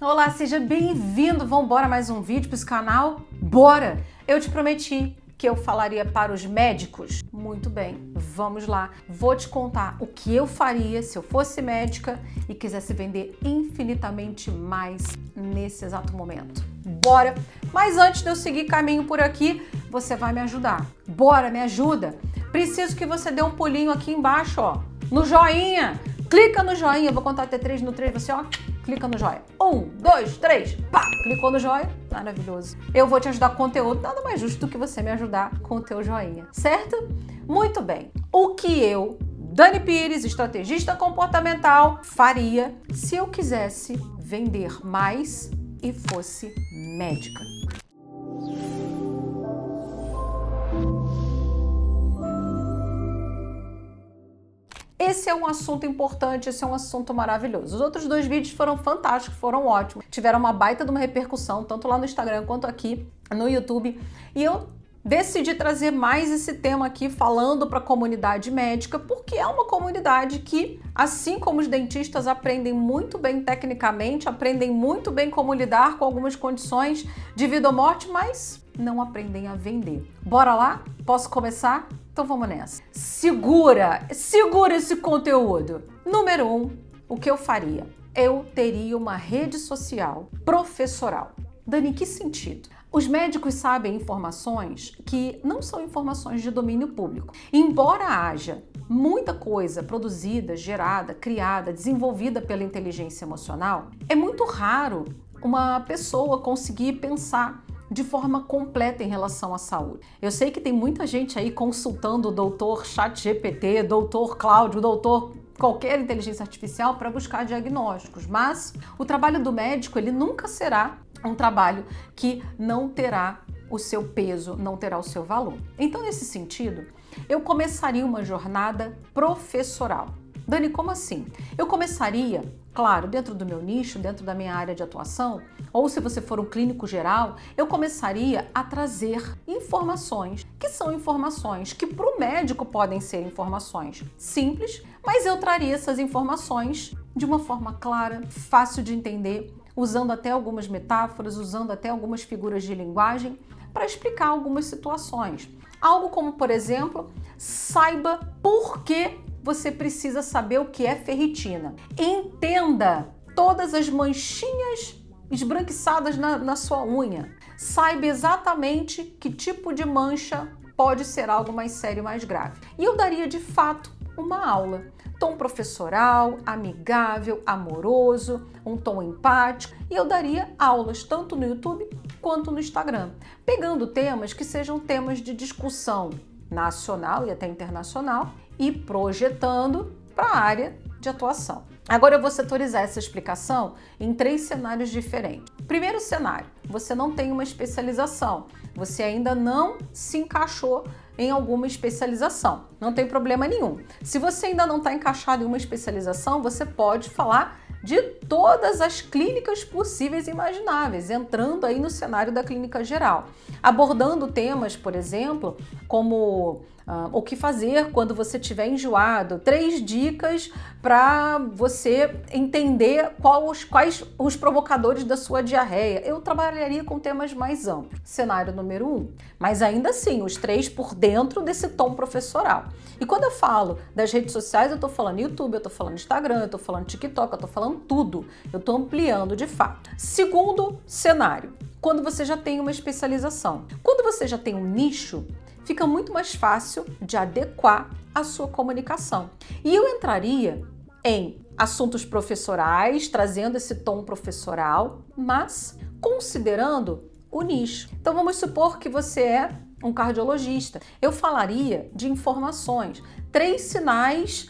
Olá, seja bem-vindo! Vamos embora mais um vídeo para esse canal? Bora! Eu te prometi que eu falaria para os médicos. Muito bem, vamos lá. Vou te contar o que eu faria se eu fosse médica e quisesse vender infinitamente mais nesse exato momento. Bora! Mas antes de eu seguir caminho por aqui, você vai me ajudar. Bora, me ajuda! Preciso que você dê um pulinho aqui embaixo, ó, no joinha. Clica no joinha, eu vou contar até 3, no 3 você, ó, clica no joinha. 1, 2, 3, pá! Clicou no joinha, maravilhoso. Eu vou te ajudar com conteúdo, nada mais justo do que você me ajudar com o teu joinha, certo? Muito bem. O que eu, Dani Pires, estrategista comportamental, faria se eu quisesse vender mais e fosse médica? Esse é um assunto importante, esse é um assunto maravilhoso. Os outros dois vídeos foram fantásticos, foram ótimos. Tiveram uma baita de uma repercussão, tanto lá no Instagram quanto aqui no YouTube. E eu decidi trazer mais esse tema aqui, falando para a comunidade médica, porque é uma comunidade que, assim como os dentistas aprendem muito bem tecnicamente, aprendem muito bem como lidar com algumas condições de vida ou morte, mas não aprendem a vender. Bora lá? Posso começar? Então vamos nessa. Segura esse conteúdo. Número 1, o que eu faria? Eu teria uma rede social professoral. Dani, que sentido? Os médicos sabem informações que não são informações de domínio público. Embora haja muita coisa produzida, gerada, criada, desenvolvida pela inteligência emocional, é muito raro uma pessoa conseguir pensar de forma completa em relação à saúde. Eu sei que tem muita gente aí consultando o doutor ChatGPT, doutor Cláudio, doutor qualquer inteligência artificial para buscar diagnósticos, mas o trabalho do médico, ele nunca será um trabalho que não terá o seu peso, não terá o seu valor. Então, nesse sentido, eu começaria uma jornada professoral. Dani, como assim? Eu começaria, claro, dentro do meu nicho, dentro da minha área de atuação, ou se você for um clínico geral, eu começaria a trazer informações, que são informações que para o médico podem ser informações simples, mas eu traria essas informações de uma forma clara, fácil de entender, usando até algumas metáforas, usando até algumas figuras de linguagem para explicar algumas situações. Algo como, por exemplo, saiba por que você precisa saber o que é ferritina. Entenda todas as manchinhas esbranquiçadas na sua unha. Saiba exatamente que tipo de mancha pode ser algo mais sério, mais grave. E eu daria de fato uma aula. Tom professoral, amigável, amoroso, um tom empático. E eu daria aulas tanto no YouTube quanto no Instagram, pegando temas que sejam temas de discussão nacional e até internacional e projetando para a área de atuação. Agora eu vou setorizar essa explicação em 3 cenários diferentes. Primeiro cenário, você não tem uma especialização, você ainda não se encaixou em alguma especialização, não tem problema nenhum. Se você ainda não está encaixado em uma especialização, você pode falar de todas as clínicas possíveis e imagináveis, entrando aí no cenário da clínica geral, abordando temas, por exemplo, como o que fazer quando você estiver enjoado, 3 dicas para você entender quais os provocadores da sua diarreia. Eu trabalharia com temas mais amplos. Cenário número 1. Mas ainda assim, os 3 por dentro desse tom professoral. E quando eu falo das redes sociais, eu estou falando YouTube, eu estou falando Instagram, eu estou falando TikTok, eu estou falando tudo. Eu estou ampliando de fato. Segundo cenário, quando você já tem uma especialização. Quando você já tem um nicho, fica muito mais fácil de adequar a sua comunicação. E eu entraria em assuntos professorais, trazendo esse tom professoral, mas considerando o nicho. Então vamos supor que você é um cardiologista. Eu falaria de informações, 3 sinais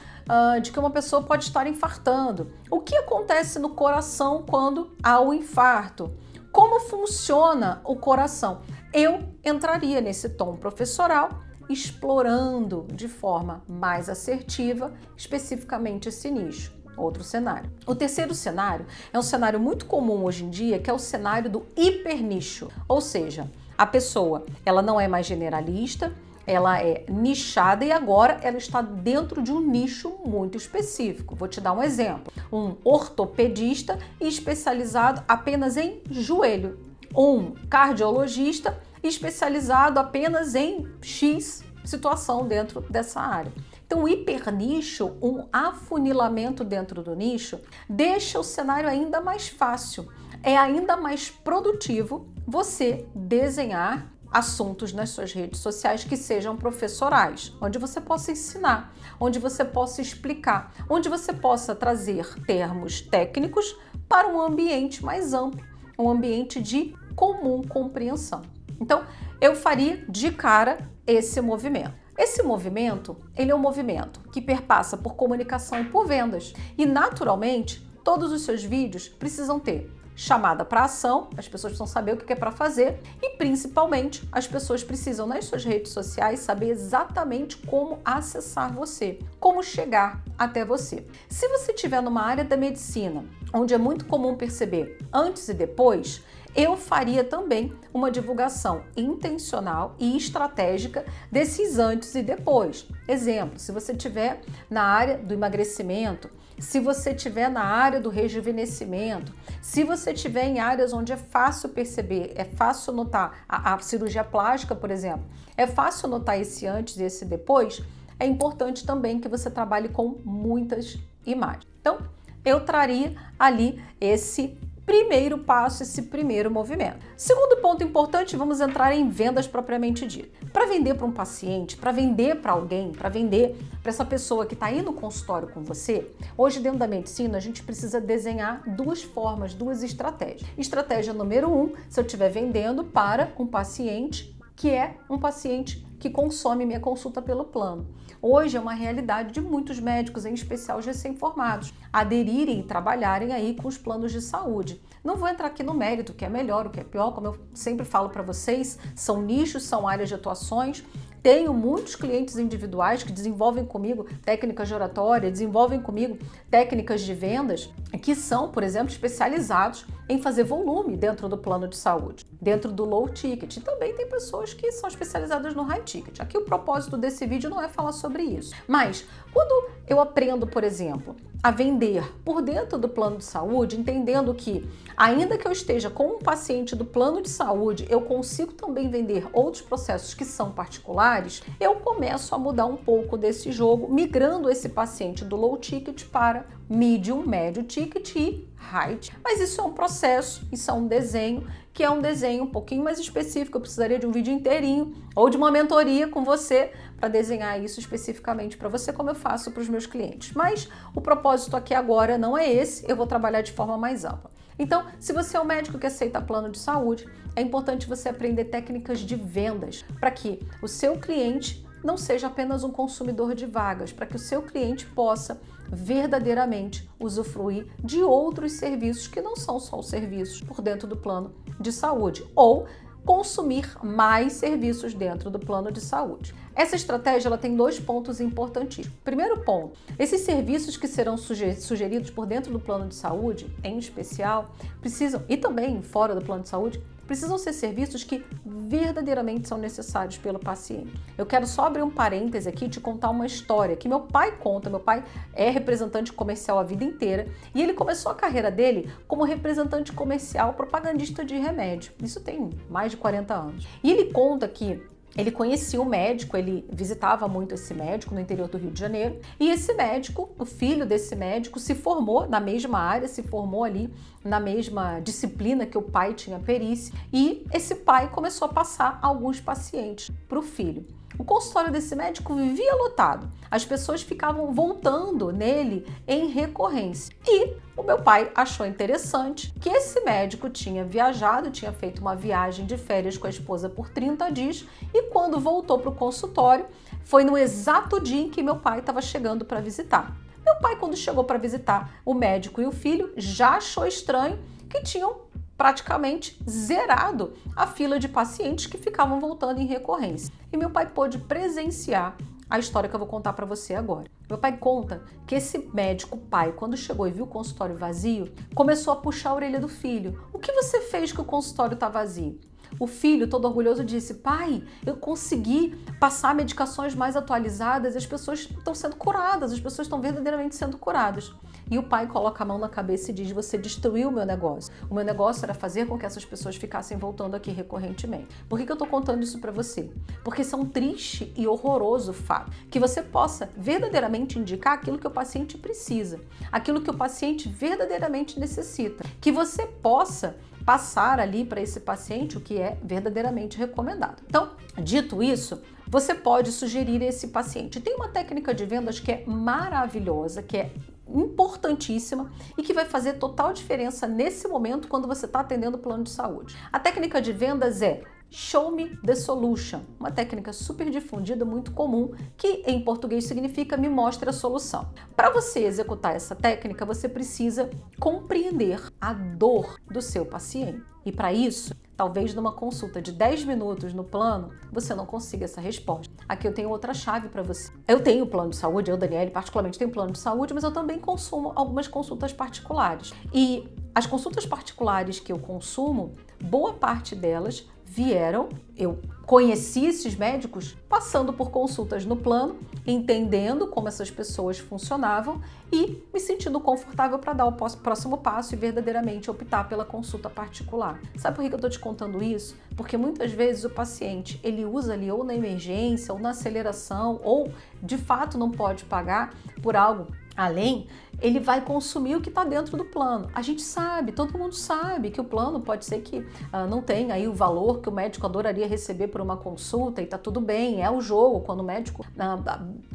de que uma pessoa pode estar infartando. O que acontece no coração quando há o infarto? Como funciona o coração? Eu entraria nesse tom professoral, explorando de forma mais assertiva, especificamente esse nicho. Outro cenário. O terceiro cenário é um cenário muito comum hoje em dia, que é o cenário do hipernicho. Ou seja, a pessoa, ela não é mais generalista, ela é nichada e agora ela está dentro de um nicho muito específico. Vou te dar um exemplo. Um ortopedista especializado apenas em joelho. Um cardiologista especializado apenas em X situação dentro dessa área. Então, o hipernicho, um afunilamento dentro do nicho, deixa o cenário ainda mais fácil. É ainda mais produtivo você desenhar assuntos nas suas redes sociais que sejam professorais, onde você possa ensinar, onde você possa explicar, onde você possa trazer termos técnicos para um ambiente mais amplo, um ambiente de comum compreensão. Então, eu faria de cara esse movimento. Esse movimento, ele é um movimento que perpassa por comunicação e por vendas. E, naturalmente, todos os seus vídeos precisam ter chamada para ação, as pessoas precisam saber o que é para fazer e, principalmente, as pessoas precisam, nas suas redes sociais, saber exatamente como acessar você, como chegar até você. Se você estiver numa área da medicina, onde é muito comum perceber antes e depois, eu faria também uma divulgação intencional e estratégica desses antes e depois. Exemplo, se você estiver na área do emagrecimento, se você estiver na área do rejuvenescimento, se você estiver em áreas onde é fácil perceber, é fácil notar a cirurgia plástica, por exemplo, é fácil notar esse antes e esse depois, é importante também que você trabalhe com muitas imagens. Então, eu traria ali esse primeiro passo, esse primeiro movimento. Segundo ponto importante, vamos entrar em vendas propriamente dito. Para vender para um paciente, para vender para alguém, para vender para essa pessoa que está aí no consultório com você, hoje dentro da medicina a gente precisa desenhar duas formas, duas estratégias. Estratégia número 1, se eu estiver vendendo para um paciente que é um paciente que consome minha consulta pelo plano. Hoje é uma realidade de muitos médicos, em especial os recém-formados, aderirem e trabalharem aí com os planos de saúde. Não vou entrar aqui no mérito, o que é melhor, o que é pior, como eu sempre falo para vocês, são nichos, são áreas de atuações. Tenho muitos clientes individuais que desenvolvem comigo técnicas de oratória, desenvolvem comigo técnicas de vendas que são, por exemplo, especializados em fazer volume dentro do plano de saúde, dentro do low ticket. E também tem pessoas que são especializadas no high ticket. Aqui o propósito desse vídeo não é falar sobre isso. Mas quando eu aprendo, por exemplo, a vender por dentro do plano de saúde, entendendo que, ainda que eu esteja com um paciente do plano de saúde, eu consigo também vender outros processos que são particulares, eu começo a mudar um pouco desse jogo, migrando esse paciente do low ticket para medium, médio ticket e high ticket. Mas isso é um processo, isso é um desenho, que é um desenho um pouquinho mais específico. Eu precisaria de um vídeo inteirinho ou de uma mentoria com você para desenhar isso especificamente para você, como eu faço para os meus clientes. Mas o propósito aqui agora não é esse, eu vou trabalhar de forma mais ampla. Então, se você é um médico que aceita plano de saúde, é importante você aprender técnicas de vendas para que o seu cliente não seja apenas um consumidor de vagas, para que o seu cliente possa verdadeiramente usufruir de outros serviços que não são só os serviços por dentro do plano de saúde, ou consumir mais serviços dentro do plano de saúde. Essa estratégia ela tem dois pontos importantíssimos. Primeiro ponto, esses serviços que serão sugeridos por dentro do plano de saúde, em especial, precisam, e também fora do plano de saúde, precisam ser serviços que verdadeiramente são necessários pelo paciente. Eu quero só abrir um parêntese aqui e te contar uma história que meu pai conta. Meu pai é representante comercial a vida inteira e ele começou a carreira dele como representante comercial propagandista de remédio. Isso tem mais de 40 anos. E ele conta que ele conhecia o médico, ele visitava muito esse médico no interior do Rio de Janeiro, e esse médico, o filho desse médico, se formou na mesma área, se formou ali na mesma disciplina que o pai tinha perícia, e esse pai começou a passar alguns pacientes para o filho. O consultório desse médico vivia lotado, as pessoas ficavam voltando nele em recorrência. E o meu pai achou interessante que esse médico tinha viajado, tinha feito uma viagem de férias com a esposa por 30 dias e quando voltou para o consultório, foi no exato dia em que meu pai estava chegando para visitar. Meu pai, quando chegou para visitar o médico e o filho, já achou estranho que tinham praticamente zerado a fila de pacientes que ficavam voltando em recorrência. E meu pai pôde presenciar a história que eu vou contar para você agora. Meu pai conta que esse médico pai, quando chegou e viu o consultório vazio, começou a puxar a orelha do filho. O que você fez que o consultório está vazio? O filho, todo orgulhoso, disse: pai, eu consegui passar medicações mais atualizadas e as pessoas estão sendo curadas, as pessoas estão verdadeiramente sendo curadas. E o pai coloca a mão na cabeça e diz: você destruiu o meu negócio. O meu negócio era fazer com que essas pessoas ficassem voltando aqui recorrentemente. Por que eu estou contando isso para você? Porque isso é um triste e horroroso fato. Que você possa verdadeiramente indicar aquilo que o paciente precisa, aquilo que o paciente verdadeiramente necessita. Que você possa passar ali para esse paciente o que é verdadeiramente recomendado. Então, dito isso, você pode sugerir a esse paciente. Tem uma técnica de vendas que é maravilhosa, que é importantíssima e que vai fazer total diferença nesse momento quando você está atendendo o plano de saúde. A técnica de vendas é Show Me the Solution, uma técnica super difundida, muito comum, que em português significa me mostre a solução. Para você executar essa técnica, você precisa compreender a dor do seu paciente. E para isso, talvez numa consulta de 10 minutos no plano, você não consiga essa resposta. Aqui eu tenho outra chave para você. Eu tenho plano de saúde, eu, Daniele, particularmente tenho plano de saúde, mas eu também consumo algumas consultas particulares. E as consultas particulares que eu consumo, boa parte delas vieram, eu conheci esses médicos passando por consultas no plano, entendendo como essas pessoas funcionavam e me sentindo confortável para dar o próximo passo e verdadeiramente optar pela consulta particular. Sabe por que eu estou te contando isso? Porque muitas vezes o paciente, ele usa ali ou na emergência ou na aceleração ou de fato não pode pagar por algo além, ele vai consumir o que está dentro do plano. A gente sabe, todo mundo sabe que o plano pode ser que não tenha aí o valor que o médico adoraria receber por uma consulta e está tudo bem, é o jogo. Quando o médico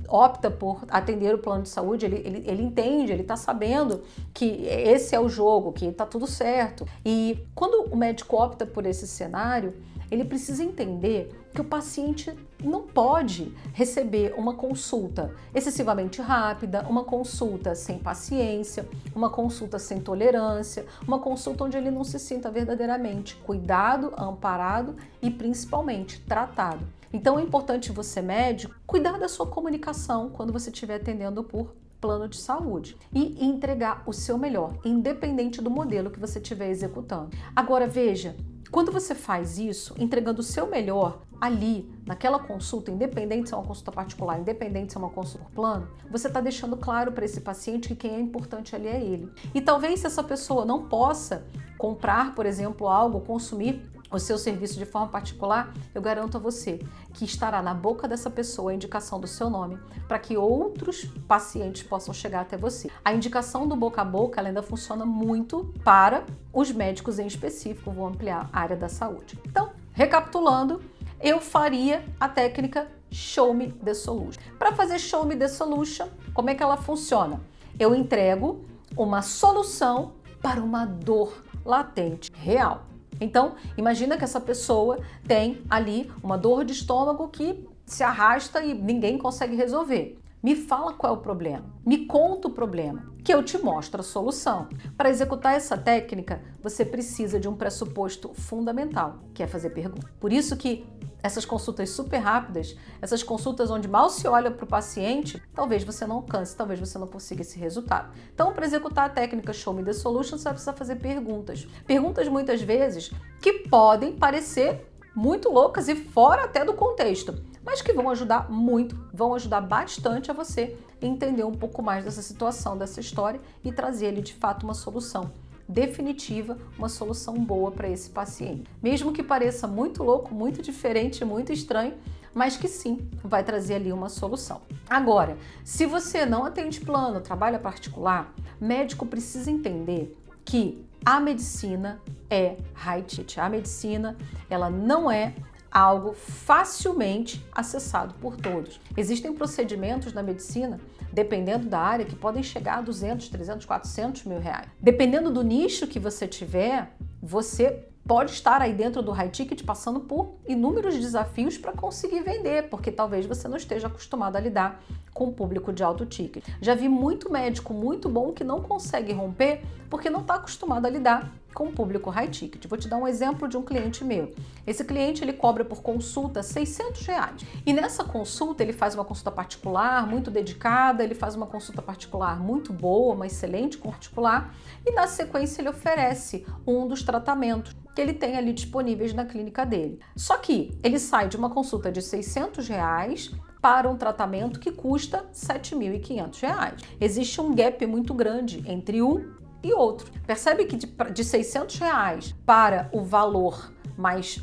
opta por atender o plano de saúde, ele entende, ele está sabendo que esse é o jogo, que está tudo certo. E quando o médico opta por esse cenário, ele precisa entender que o paciente não pode receber uma consulta excessivamente rápida, uma consulta sem paciência, uma consulta sem tolerância, uma consulta onde ele não se sinta verdadeiramente cuidado, amparado e principalmente tratado. Então é importante você, médico, cuidar da sua comunicação quando você estiver atendendo por plano de saúde e entregar o seu melhor, independente do modelo que você estiver executando. Agora veja, quando você faz isso, entregando o seu melhor ali, naquela consulta, independente se é uma consulta particular, independente se é uma consulta por plano, você está deixando claro para esse paciente que quem é importante ali é ele. E talvez se essa pessoa não possa comprar, por exemplo, algo, consumir o seu serviço de forma particular, eu garanto a você que estará na boca dessa pessoa a indicação do seu nome para que outros pacientes possam chegar até você. A indicação do boca a boca ela ainda funciona muito para os médicos em específico, vou ampliar a área da saúde. Então, recapitulando, eu faria a técnica Show Me the Solution. Para fazer Show Me the Solution, como é que ela funciona? Eu entrego uma solução para uma dor latente real. Então, imagina que essa pessoa tem ali uma dor de estômago que se arrasta e ninguém consegue resolver. Me fala qual é o problema, me conta o problema, que eu te mostro a solução. Para executar essa técnica, você precisa de um pressuposto fundamental, que é fazer perguntas. Por isso que essas consultas super rápidas, essas consultas onde mal se olha para o paciente, talvez você não alcance, talvez você não consiga esse resultado. Então, para executar a técnica Show Me the Solution, você vai precisar fazer perguntas. Perguntas, muitas vezes, que podem parecer muito loucas e fora até do contexto, mas que vão ajudar muito, vão ajudar bastante a você entender um pouco mais dessa situação, dessa história e trazer ali, de fato, uma solução definitiva, uma solução boa para esse paciente. Mesmo que pareça muito louco, muito diferente, muito estranho, mas que sim, vai trazer ali uma solução. Agora, se você não atende plano, trabalha particular, médico precisa entender que a medicina é high ticket. A medicina, ela não é algo facilmente acessado por todos. Existem procedimentos na medicina, dependendo da área, que podem chegar a 200, 300, 400 mil reais. Dependendo do nicho que você tiver, você pode estar aí dentro do high ticket passando por inúmeros desafios para conseguir vender, porque talvez você não esteja acostumado a lidar com o público de alto ticket. Já vi muito médico muito bom que não consegue romper porque não está acostumado a lidar com o público high ticket. Vou te dar um exemplo de um cliente meu. Esse cliente, ele cobra por consulta R$600. E nessa consulta, ele faz uma consulta particular muito dedicada, ele faz uma consulta particular muito boa, uma excelente particular, e na sequência ele oferece um dos tratamentos que ele tem ali disponíveis na clínica dele. Só que ele sai de uma consulta de R$600 para um tratamento que custa R$7.500. Existe um gap muito grande entre um e outro. Percebe que de R$600 para o valor mais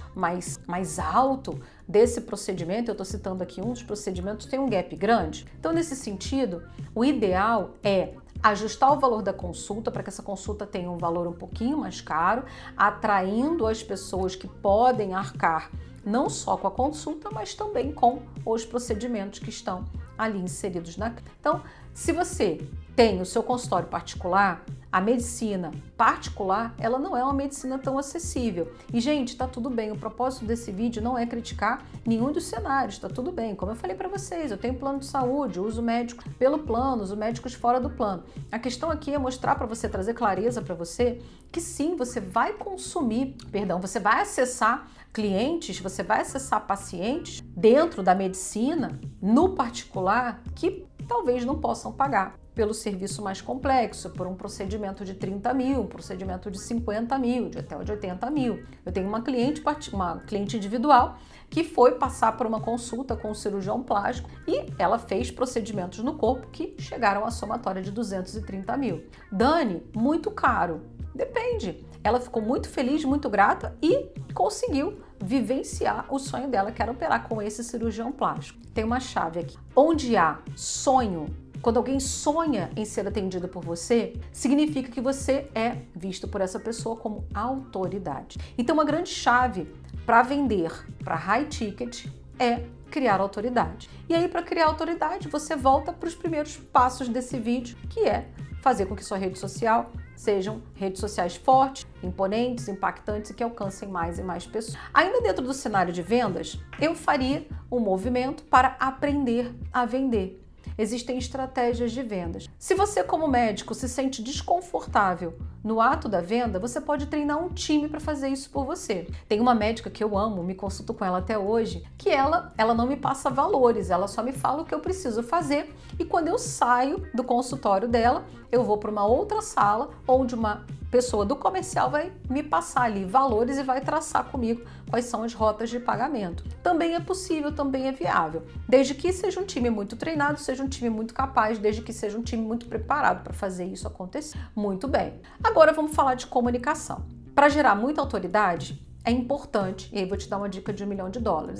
alto desse procedimento, eu estou citando aqui um dos procedimentos, tem um gap grande. Então, nesse sentido, o ideal é ajustar o valor da consulta para que essa consulta tenha um valor um pouquinho mais caro, atraindo as pessoas que podem arcar não só com a consulta, mas também com os procedimentos que estão ali inseridos na clínica. Então, se você tem o seu consultório particular, a medicina particular, ela não é uma medicina tão acessível. E, gente, tá tudo bem. O propósito desse vídeo não é criticar nenhum dos cenários, tá tudo bem. Como eu falei para vocês, eu tenho plano de saúde, uso médico pelo plano, uso médicos fora do plano. A questão aqui é mostrar para você, trazer clareza para você, que sim, você vai você vai acessar clientes, você vai acessar pacientes dentro da medicina, no particular, que talvez não possam pagar pelo serviço mais complexo, por um procedimento de 30 mil, um procedimento de 50 mil, de até de 80 mil. Eu tenho uma cliente individual que foi passar por uma consulta com um cirurgião plástico e ela fez procedimentos no corpo que chegaram à somatória de 230 mil. Dani, muito caro. Depende. Ela ficou muito feliz, muito grata e conseguiu vivenciar o sonho dela, que era operar com esse cirurgião plástico. Tem uma chave aqui. Onde há sonho, quando alguém sonha em ser atendido por você, significa que você é visto por essa pessoa como autoridade. Então, uma grande chave para vender para high ticket é criar autoridade. E aí, para criar autoridade, você volta para os primeiros passos desse vídeo, que é fazer com que sua rede social sejam redes sociais fortes, imponentes, impactantes e que alcancem mais e mais pessoas. Ainda dentro do cenário de vendas, eu faria um movimento para aprender a vender. Existem estratégias de vendas. Se você, como médico, se sente desconfortável no ato da venda, você pode treinar um time para fazer isso por você. Tem uma médica que eu amo, me consulto com ela até hoje, que ela não me passa valores, ela só me fala o que eu preciso fazer e quando eu saio do consultório dela, eu vou para uma outra sala onde uma pessoa do comercial vai me passar ali valores e vai traçar comigo quais são as rotas de pagamento. Também é possível, também é viável, desde que seja um time muito treinado, seja um time muito capaz, desde que seja um time muito preparado para fazer isso acontecer. Muito bem. Agora vamos falar de comunicação. Para gerar muita autoridade, é importante, e aí vou te dar uma dica de $1 milhão,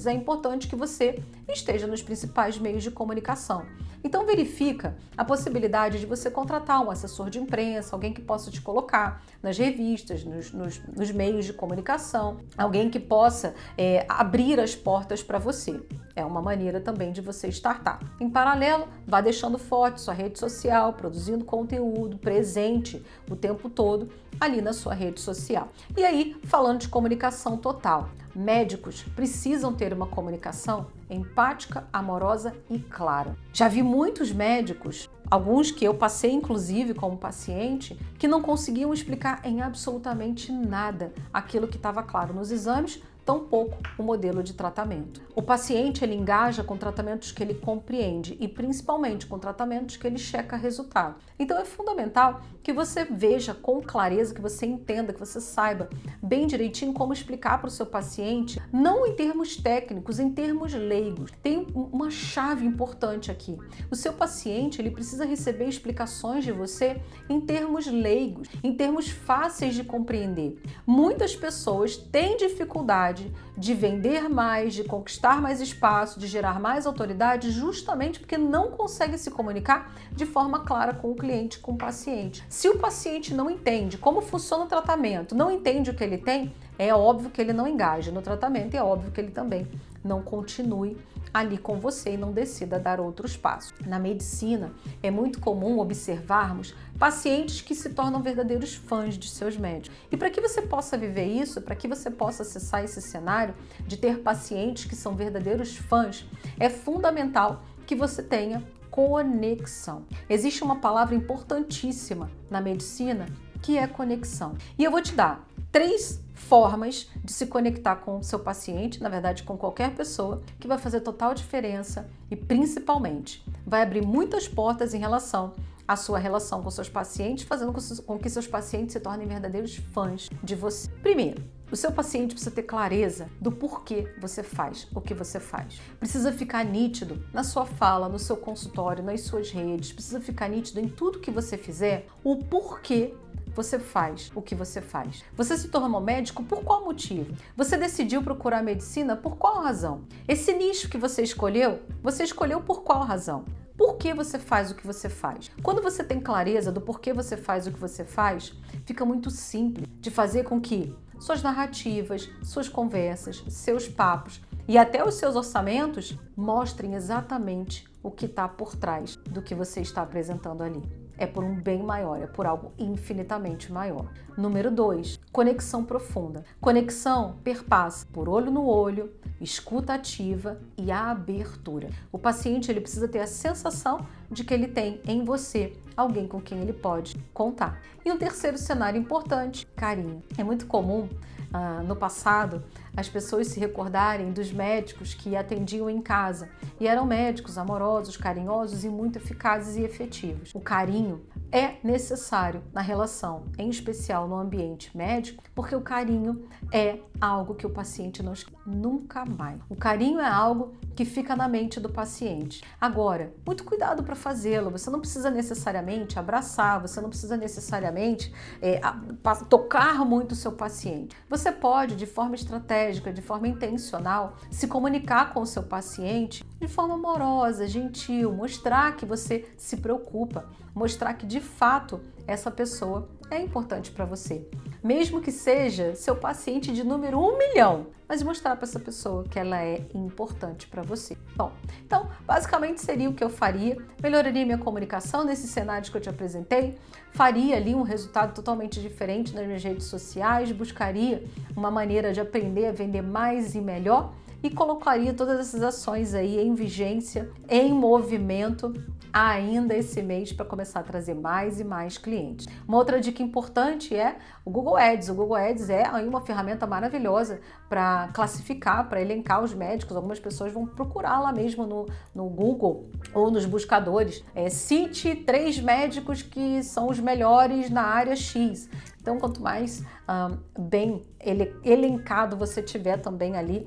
é importante que você esteja nos principais meios de comunicação. Então verifica a possibilidade de você contratar um assessor de imprensa, alguém que possa te colocar nas revistas, nos meios de comunicação, alguém que possa abrir as portas para você. É uma maneira também de você startar. Em paralelo, vá deixando forte sua rede social, produzindo conteúdo, presente o tempo todo ali na sua rede social. E aí, falando de comunicação total, médicos precisam ter uma comunicação empática, amorosa e clara. Já vi muitos médicos, alguns que eu passei inclusive como paciente, que não conseguiam explicar em absolutamente nada aquilo que estava claro nos exames, tampouco o modelo de tratamento. O paciente, ele engaja com tratamentos que ele compreende e principalmente com tratamentos que ele checa resultado. Então é fundamental que você veja com clareza, que você entenda, que você saiba bem direitinho como explicar para o seu paciente, não em termos técnicos, em termos leigos. Tem uma chave importante aqui. O seu paciente, ele precisa receber explicações de você em termos leigos, em termos fáceis de compreender. Muitas pessoas têm dificuldade de vender mais, de conquistar mais espaço, de gerar mais autoridade, justamente porque não conseguem se comunicar de forma clara com o cliente, com o paciente. Se o paciente não entende como funciona o tratamento, não entende o que ele tem, é óbvio que ele não engaja no tratamento e é óbvio que ele também não continue ali com você e não decida dar outros passos. Na medicina, é muito comum observarmos pacientes que se tornam verdadeiros fãs de seus médicos. E para que você possa viver isso, para que você possa acessar esse cenário de ter pacientes que são verdadeiros fãs, é fundamental que você tenha conexão. Existe uma palavra importantíssima na medicina que é conexão. E eu vou te dar 3 formas de se conectar com o seu paciente, na verdade com qualquer pessoa, que vai fazer total diferença e principalmente vai abrir muitas portas em relação à sua relação com seus pacientes, fazendo com que seus pacientes se tornem verdadeiros fãs de você. Primeiro, o seu paciente precisa ter clareza do porquê você faz o que você faz. Precisa ficar nítido na sua fala, no seu consultório, nas suas redes, precisa ficar nítido em tudo que você fizer, o porquê você faz o que você faz. Você se tornou médico por qual motivo? Você decidiu procurar medicina por qual razão? Esse nicho que você escolheu por qual razão? Por que você faz o que você faz? Quando você tem clareza do porquê você faz o que você faz, fica muito simples de fazer com que suas narrativas, suas conversas, seus papos e até os seus orçamentos mostrem exatamente o que está por trás do que você está apresentando ali. É por um bem maior, é por algo infinitamente maior. Número 2, conexão profunda. Conexão perpassa por olho no olho, escuta ativa e a abertura. O paciente ele precisa ter a sensação de que ele tem em você alguém com quem ele pode contar. E um terceiro cenário importante, carinho. É muito comum no passado as pessoas se recordarem dos médicos que atendiam em casa e eram médicos amorosos, carinhosos e muito eficazes e efetivos. O carinho é necessário na relação, em especial no ambiente médico, porque o carinho é algo que o paciente não esquece nunca mais. O carinho é algo que fica na mente do paciente. Agora, muito cuidado para fazê-lo. Você não precisa necessariamente abraçar, você não precisa necessariamente tocar muito o seu paciente. Você pode, de forma estratégica, de forma intencional, se comunicar com o seu paciente de forma amorosa, gentil, mostrar que você se preocupa, mostrar que de fato essa pessoa é importante para você. Mesmo que seja seu paciente de número 1 milhão, mas mostrar para essa pessoa que ela é importante para você. Bom, então basicamente seria o que eu faria. Melhoraria minha comunicação nesses cenários que eu te apresentei, faria ali um resultado totalmente diferente nas minhas redes sociais, buscaria uma maneira de aprender a vender mais e melhor e colocaria todas essas ações aí em vigência, em movimento ainda esse mês para começar a trazer mais e mais clientes. Uma outra dica importante é o Google Ads. O Google Ads é aí uma ferramenta maravilhosa para classificar, para elencar os médicos. Algumas pessoas vão procurar lá mesmo no Google ou nos buscadores. Cite 3 médicos que são os melhores na área X. Então, quanto mais bem elencado você tiver também ali,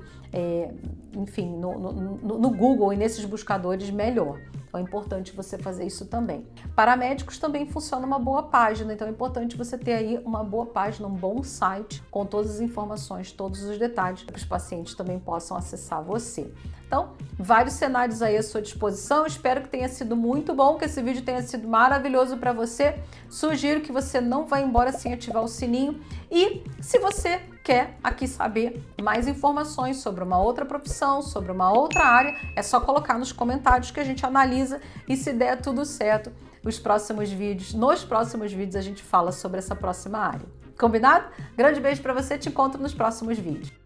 enfim, no Google e nesses buscadores, melhor. Então, é importante você fazer isso também. Para médicos também funciona uma boa página, então é importante você ter aí uma boa página, um bom site com todas as informações, todos os detalhes, para que os pacientes também possam acessar você. Então, vários cenários aí à sua disposição. Espero que tenha sido muito bom, que esse vídeo tenha sido maravilhoso para você. Sugiro que você não vá embora sem ativar o sininho. E se você quer aqui saber mais informações sobre uma outra profissão, sobre uma outra área, é só colocar nos comentários que a gente analisa e se der tudo certo, nos próximos vídeos a gente fala sobre essa próxima área. Combinado? Grande beijo para você, te encontro nos próximos vídeos.